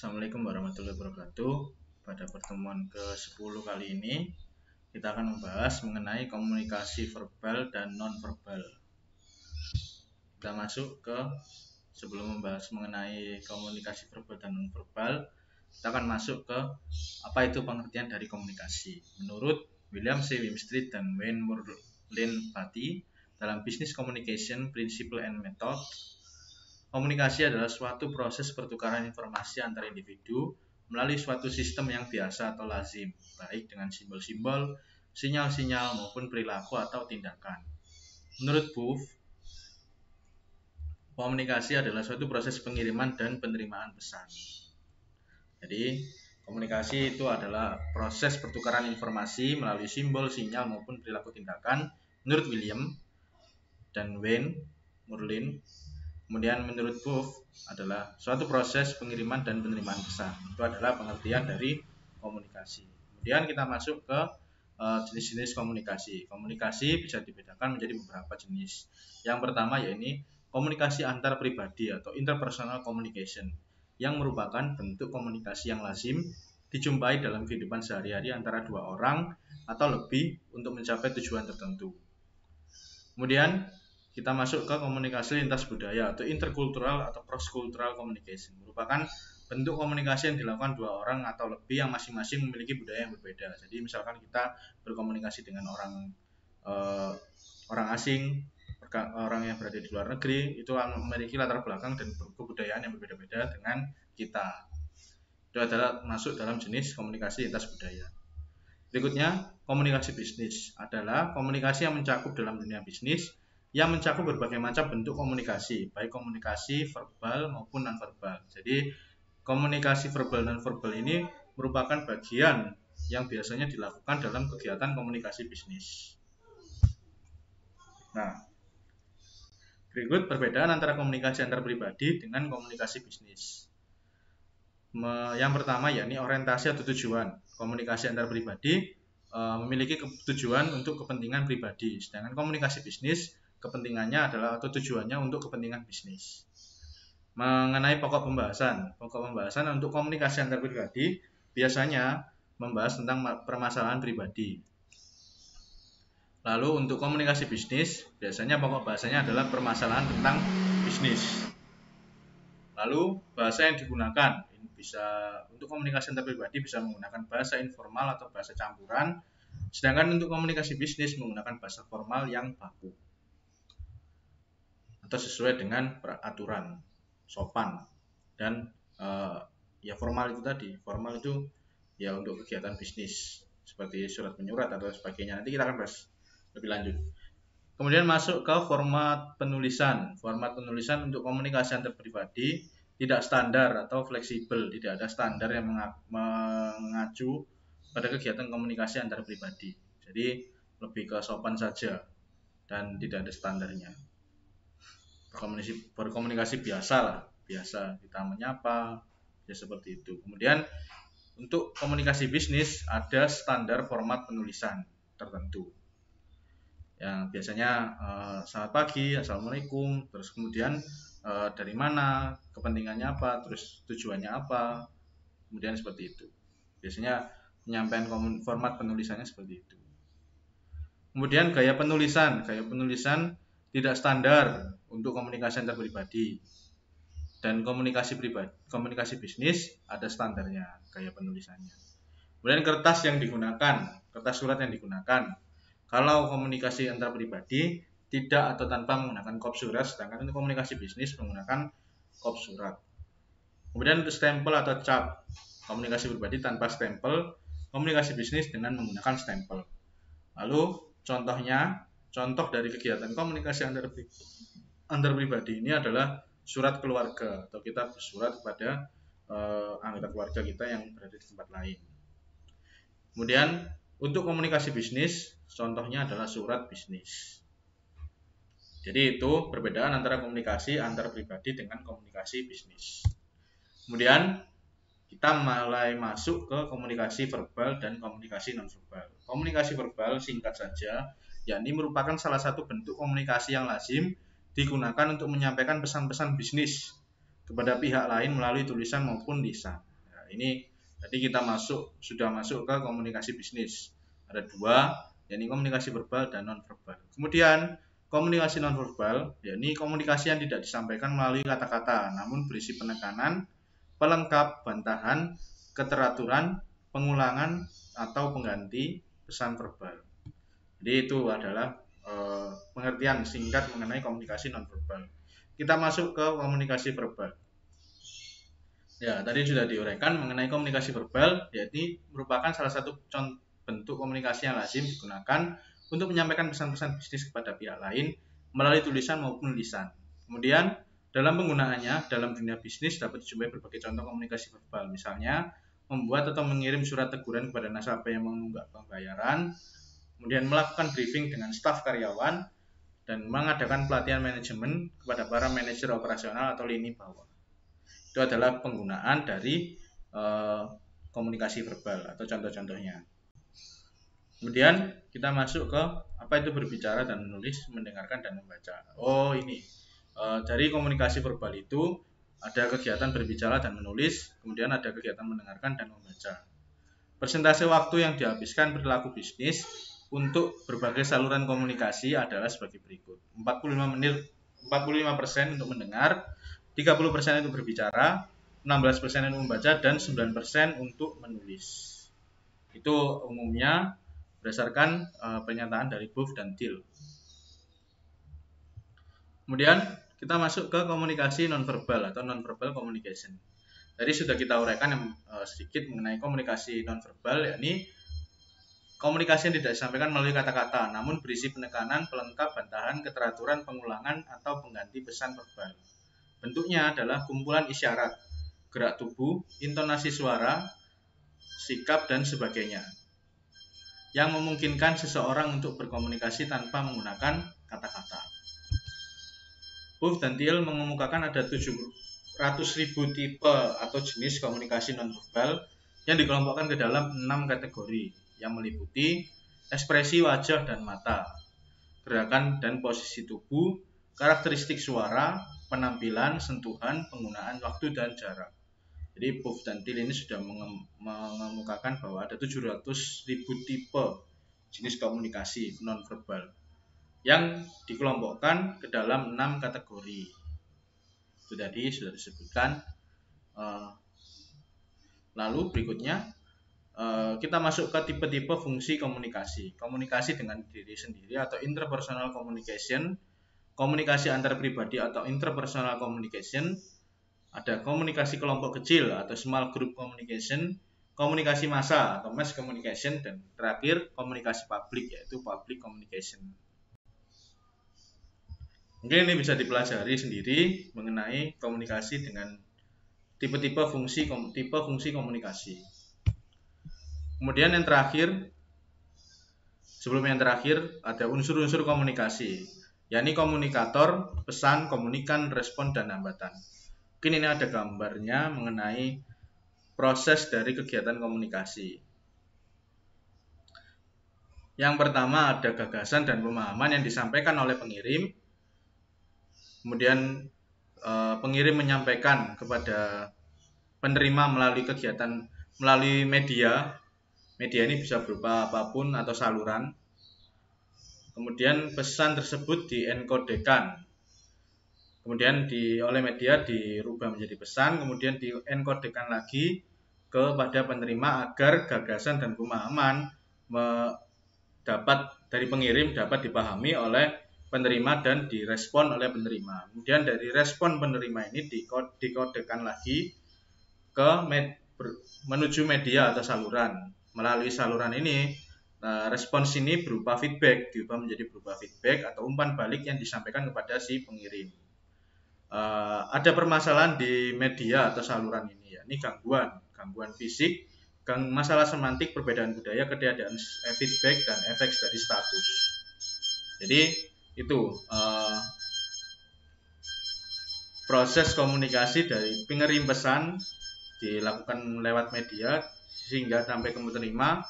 Assalamualaikum warahmatullahi wabarakatuh. Pada pertemuan ke-10 kali ini kita akan membahas mengenai komunikasi verbal dan non-verbal. Kita masuk ke sebelum membahas mengenai komunikasi verbal dan non-verbal, kita akan masuk ke apa itu pengertian dari komunikasi. Menurut William C. Wimstreet dan Wayne Moreland Patty dalam Business Communication Principle and Method, komunikasi adalah suatu proses pertukaran informasi antar individu melalui suatu sistem yang biasa atau lazim, baik dengan simbol-simbol, sinyal-sinyal, maupun perilaku atau tindakan. Menurut Booth, komunikasi adalah suatu proses pengiriman dan penerimaan pesan. Jadi, komunikasi itu adalah proses pertukaran informasi melalui simbol, sinyal, maupun perilaku tindakan. Menurut William dan Wayne Moreland, kemudian menurut Booth adalah suatu proses pengiriman dan penerimaan pesan. Itu adalah pengertian dari komunikasi. Kemudian kita masuk ke jenis-jenis komunikasi. Komunikasi bisa dibedakan menjadi beberapa jenis. Yang pertama yaitu komunikasi antar pribadi atau interpersonal communication, yang merupakan bentuk komunikasi yang lazim dijumpai dalam kehidupan sehari-hari antara dua orang atau lebih untuk mencapai tujuan tertentu. Kemudian kita masuk ke komunikasi lintas budaya atau interkultural atau cross-cultural communication, merupakan bentuk komunikasi yang dilakukan dua orang atau lebih yang masing-masing memiliki budaya yang berbeda. Jadi misalkan kita berkomunikasi dengan orang asing, orang yang berada di luar negeri, itu memiliki latar belakang dan kebudayaan yang berbeda-beda dengan kita. Itu adalah masuk dalam jenis komunikasi lintas budaya. Berikutnya, komunikasi bisnis adalah komunikasi yang mencakup dalam dunia bisnis, yang mencakup berbagai macam bentuk komunikasi, baik komunikasi verbal maupun non-verbal. Jadi, komunikasi verbal dan non-verbal ini merupakan bagian yang biasanya dilakukan dalam kegiatan komunikasi bisnis. Nah, berikut perbedaan antara komunikasi antar pribadi dengan komunikasi bisnis. Yang pertama yakni orientasi atau tujuan. Komunikasi antar pribadi memiliki tujuan untuk kepentingan pribadi, sedangkan komunikasi bisnis kepentingannya adalah atau tujuannya untuk kepentingan bisnis. Mengenai pokok pembahasan untuk komunikasi antar pribadi biasanya membahas tentang permasalahan pribadi. Lalu untuk komunikasi bisnis biasanya pokok bahasanya adalah permasalahan tentang bisnis. Lalu bahasa yang digunakan bisa untuk komunikasi antar pribadi bisa menggunakan bahasa informal atau bahasa campuran, sedangkan untuk komunikasi bisnis menggunakan bahasa formal yang baku atau sesuai dengan peraturan, sopan, dan ya formal itu tadi. Formal itu ya untuk kegiatan bisnis seperti surat menyurat atau sebagainya. Nanti kita akan bahas lebih lanjut. Kemudian masuk ke format penulisan. Format penulisan untuk komunikasi antar pribadi tidak standar atau fleksibel, tidak ada standar yang mengacu pada kegiatan komunikasi antar pribadi. Jadi lebih ke sopan saja dan tidak ada standarnya. Berkomunikasi biasa lah, biasa kita menyapa, ya seperti itu. Kemudian untuk komunikasi bisnis ada standar format penulisan tertentu. Yang biasanya selamat pagi, assalamualaikum, terus kemudian dari mana, kepentingannya apa, terus tujuannya apa, kemudian seperti itu. Biasanya penyampaian format penulisannya seperti itu. Kemudian gaya penulisan tidak standar untuk komunikasi antar pribadi, dan komunikasi bisnis ada standarnya gaya penulisannya. Kemudian kertas surat yang digunakan. Kalau komunikasi antar pribadi tidak atau tanpa menggunakan kop surat, sedangkan untuk komunikasi bisnis menggunakan kop surat. Kemudian untuk stempel atau cap, komunikasi pribadi tanpa stempel, komunikasi bisnis dengan menggunakan stempel. Lalu contoh dari kegiatan komunikasi antar pribadi ini adalah surat keluarga, atau kita bersurat kepada anggota keluarga kita yang berada di tempat lain. Kemudian untuk komunikasi bisnis, contohnya adalah surat bisnis. Jadi itu perbedaan antara komunikasi antar pribadi dengan komunikasi bisnis. Kemudian kita mulai masuk ke komunikasi verbal dan komunikasi non-verbal. Komunikasi verbal singkat saja, yakni merupakan salah satu bentuk komunikasi yang lazim digunakan untuk menyampaikan pesan-pesan bisnis kepada pihak lain melalui tulisan maupun lisan. ini tadi kita sudah masuk ke komunikasi bisnis. Ada dua, yakni komunikasi verbal dan non-verbal. Kemudian komunikasi non-verbal, yakni komunikasi yang tidak disampaikan melalui kata-kata, namun berisi penekanan, pelengkap, bantahan, keteraturan, pengulangan, atau pengganti pesan verbal. Jadi itu adalah pengertian singkat mengenai komunikasi non-verbal. Kita masuk ke komunikasi verbal. Ya, tadi sudah diuraikan mengenai komunikasi verbal, yaitu merupakan salah satu bentuk komunikasi yang lazim digunakan untuk menyampaikan pesan-pesan bisnis kepada pihak lain melalui tulisan maupun lisan. Kemudian, dalam penggunaannya dalam dunia bisnis dapat dijumpai berbagai contoh komunikasi verbal, misalnya membuat atau mengirim surat teguran kepada nasabah yang menunggak pembayaran, kemudian melakukan briefing dengan staf karyawan, dan mengadakan pelatihan manajemen kepada para manajer operasional atau lini bawah. Itu adalah penggunaan dari komunikasi verbal atau contoh-contohnya. Kemudian kita masuk ke apa itu berbicara dan menulis, mendengarkan dan membaca. Oh ini, dari komunikasi verbal itu ada kegiatan berbicara dan menulis, kemudian ada kegiatan mendengarkan dan membaca. Persentase waktu yang dihabiskan perilaku bisnis untuk berbagai saluran komunikasi adalah sebagai berikut. 45% untuk mendengar, 30% untuk berbicara, 16% untuk membaca, dan 9% untuk menulis. Itu umumnya berdasarkan pernyataan dari Booth dan Thiel. Kemudian kita masuk ke komunikasi nonverbal atau nonverbal communication. Tadi sudah kita uraikan sedikit mengenai komunikasi nonverbal, yakni komunikasi yang tidak disampaikan melalui kata-kata, namun berisi penekanan, pelengkap, bantahan, keteraturan, pengulangan, atau pengganti pesan verbal. Bentuknya adalah kumpulan isyarat, gerak tubuh, intonasi suara, sikap, dan sebagainya, yang memungkinkan seseorang untuk berkomunikasi tanpa menggunakan kata-kata. Booth dan Thiel mengemukakan ada 700.000 tipe atau jenis komunikasi nonverbal yang dikelompokkan ke dalam 6 kategori, yang meliputi ekspresi wajah dan mata, gerakan dan posisi tubuh, karakteristik suara, penampilan, sentuhan, penggunaan waktu dan jarak. Jadi Booth dan Thiel ini sudah mengemukakan bahwa ada 700.000 tipe jenis komunikasi nonverbal yang dikelompokkan ke dalam 6 kategori. Itu tadi sudah disebutkan. Lalu berikutnya kita masuk ke tipe-tipe fungsi komunikasi. Komunikasi dengan diri sendiri atau interpersonal communication, komunikasi antar pribadi atau interpersonal communication, ada komunikasi kelompok kecil atau small group communication, komunikasi massa atau mass communication, dan terakhir komunikasi publik yaitu public communication. Mungkin ini bisa dipelajari sendiri mengenai komunikasi dengan tipe-tipe fungsi komunikasi. Kemudian yang terakhir, sebelum yang terakhir ada unsur-unsur komunikasi, yakni komunikator, pesan, komunikan, respon, dan hambatan. Mungkin ini ada gambarnya mengenai proses dari kegiatan komunikasi. Yang pertama ada gagasan dan pemahaman yang disampaikan oleh pengirim. Kemudian pengirim menyampaikan kepada penerima melalui media. Media ini bisa berupa apapun atau saluran. Kemudian pesan tersebut dienkodekan. Kemudian oleh media dirubah menjadi pesan, kemudian dienkodekan lagi kepada penerima agar gagasan dan pemahaman dari pengirim dapat dipahami oleh penerima dan direspon oleh penerima. Kemudian dari respon penerima ini dikodekan lagi menuju media atau saluran. Melalui saluran ini, respons ini diubah menjadi feedback atau umpan balik yang disampaikan kepada si pengirim. Ada permasalahan di media atau saluran ini, yakni gangguan fisik, masalah semantik, perbedaan budaya, ketiadaan feedback, dan efek dari status. Jadi itu proses komunikasi dari pengirim pesan dilakukan lewat media sehingga sampai ke penerima,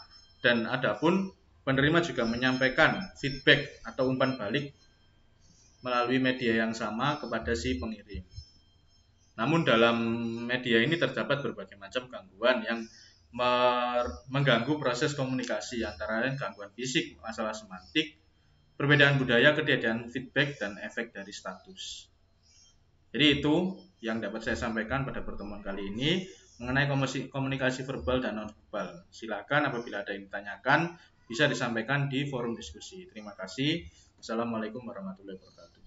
dan adapun penerima juga menyampaikan feedback atau umpan balik melalui media yang sama kepada si pengirim. Namun dalam media ini terdapat berbagai macam gangguan yang mengganggu proses komunikasi, antara lain gangguan fisik, masalah semantik, perbedaan budaya, ketiadaan feedback, dan efek dari status. Jadi itu yang dapat saya sampaikan pada pertemuan kali ini mengenai komunikasi verbal dan non-verbal. Silakan apabila ada yang ditanyakan bisa disampaikan di forum diskusi. Terima kasih. Assalamualaikum warahmatullahi wabarakatuh.